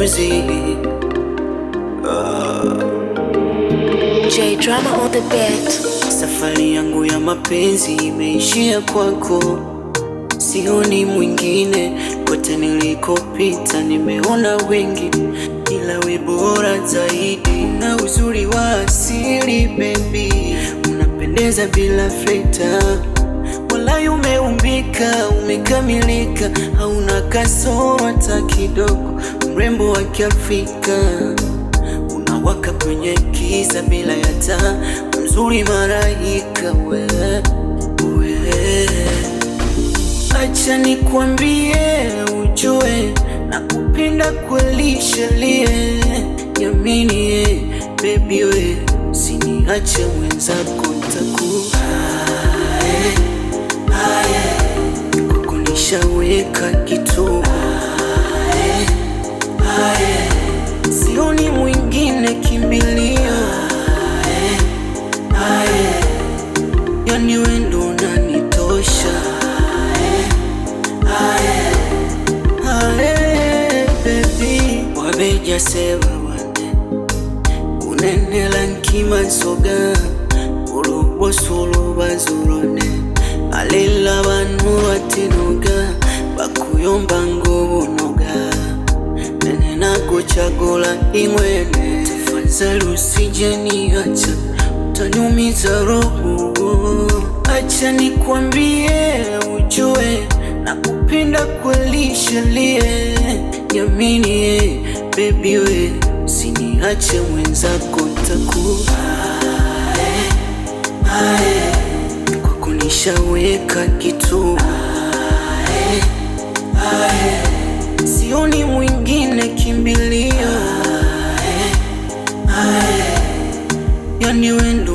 music. J Drama on the beat. Safari yangu ya mapenzi imeishia kwako, sioni mwingine. Kote nilikopita nimeona wengi, ila we bora zaidi. Na uzuri wa asili baby, unapendeza bila filter. Walai umeumbika, umekamilika, hauna kasoro hata kidogo. Mrembo wa Kiafrika, unawaka kwenye giza bila ya taa. Mzuri malaika we. Acha nikwambie ujue, nakupenda kweli shelie. Yamini baby we, usiniache mwenzako kwako nishaweka kitu. Sioni mwingine kimbilio, yani wewe ndo unanitosha. Baby wabeja sewa wane unenela nkima nsoga ulubosulu bazulone alela banu batinoga bakuyomba ngobonoga nene nakuchagula ingwene tafadhali usije niacha, utaniumiza roho. Acha nikwambie ujue, nakupenda kweli shelie. Yamini baby we, usiniache mwenzako kwako nishaweka kitu. Sioni mwingine kimbilio, yani wewe ndo